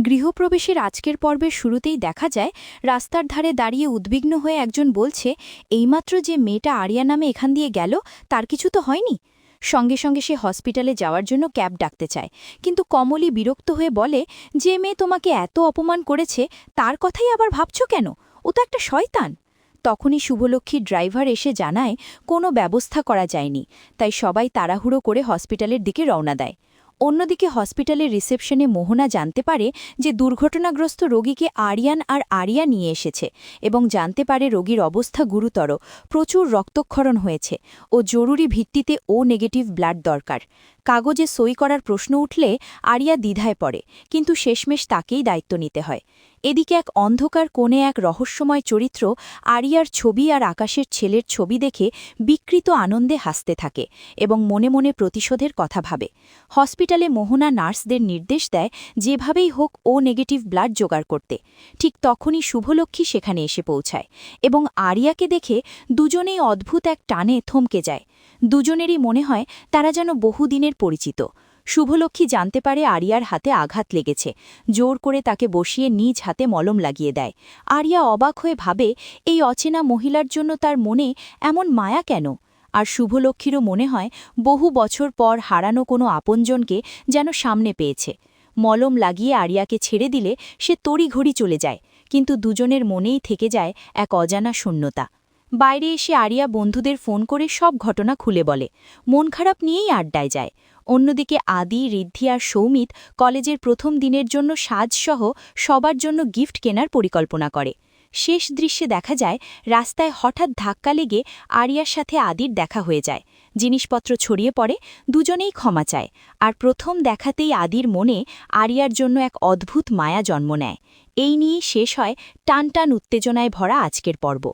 গৃহপ্রবেশের আজকের পর্বের শুরুতেই দেখা যায় রাস্তার ধারে দাঁড়িয়ে উদ্বিগ্ন হয়ে একজন বলছে, এইমাত্র যে মেয়েটা আরিয়া নামে এখান দিয়ে গেল তার কিছু তো হয়নি। সঙ্গে সঙ্গে সে হসপিটালে যাওয়ার জন্য ক্যাব ডাকতে চায়, কিন্তু কমলি বিরক্ত হয়ে বলে, যে মেয়ে তোমাকে এত অপমান করেছে তার কথাই আবার ভাবছ কেন? ও তো একটা শয়তান। তখনই শুভলক্ষ্মীর ড্রাইভার এসে জানায় কোনো ব্যবস্থা করা যায়নি, তাই সবাই তাড়াহুড়ো করে হসপিটালের দিকে রওনা দেয়। অন্যদিকে হসপিটালের রিসেপশনে মোহনা জানতে পারে যে দুর্ঘটনাগ্রস্ত রোগীকে আরিয়ান আর আরিয়া নিয়ে এসেছে এবং জানতে পারে রোগীর অবস্থা গুরুতর, প্রচুর রক্তক্ষরণ হয়েছে ও জরুরি ভিত্তিতে ও নেগেটিভ ব্লাড দরকার। কাগজে সই করার প্রশ্ন উঠলে আরিয়া দ্বিধায় পড়ে, কিন্তু শেষমেশ তাকেই দায়িত্ব নিতে হয়। এদিকে এক অন্ধকার কোণে এক রহস্যময় চরিত্র আরিয়ার ছবি আর আকাশের ছেলের ছবি দেখে বিকৃত আনন্দে হাসতে থাকে এবং মনে মনে প্রতিশোধের কথা ভাবে। হসপিটালে মোহনা নার্সদের নির্দেশ দেয় যেভাবেই হোক ও নেগেটিভ ব্লাড জোগাড় করতে। ঠিক তখনই শুভলক্ষ্মী সেখানে এসে পৌঁছায় এবং আরিয়াকে দেখে দুজনেই অদ্ভুত এক টানে থমকে যায়। দুজনেরই মনে হয় তারা যেন বহুদিনের পরিচিত। শুভলক্ষ্মী জানতে পারে আরিয়ার হাতে আঘাত লেগেছে, জোর করে তাকে বসিয়ে নিজ হাতে মলম লাগিয়ে দেয়। আরিয়া অবাক হয়ে ভাবে, এই অচেনা মহিলার জন্য তার মনে এমন মায়া কেন? আর শুভলক্ষ্মীরও মনে হয় বহু বছর পর হারানো কোনো আপনজনকে যেন সামনে পেয়েছে। মলম লাগিয়ে আরিয়াকে ছেড়ে দিলে সে তড়িঘড়ি চলে যায়, কিন্তু দুজনের মনেই থেকে যায় এক অজানা শূন্যতা। বাইরে এসে আরিয়া বন্ধুদের ফোন করে সব ঘটনা খুলে বলে, মন খারাপ নিয়েই আড্ডায় যায়। অন্যদিকে আদি, ঋদ্ধি আর সৌমিত কলেজের প্রথম দিনের জন্য সাজসহ সবার জন্য গিফট কেনার পরিকল্পনা করে। শেষ দৃশ্যে দেখা যায় রাস্তায় হঠাৎ ধাক্কা লেগে আরিয়ার সাথে আদির দেখা হয়ে যায়। জিনিসপত্র ছড়িয়ে পড়ে, দুজনেই ক্ষমা চায়, আর প্রথম দেখাতেই আদির মনে আরিয়ার জন্য এক অদ্ভুত মায়া জন্ম নেয়। এই নিয়েই শেষ হয় টানটান উত্তেজনায় ভরা আজকের পর্ব।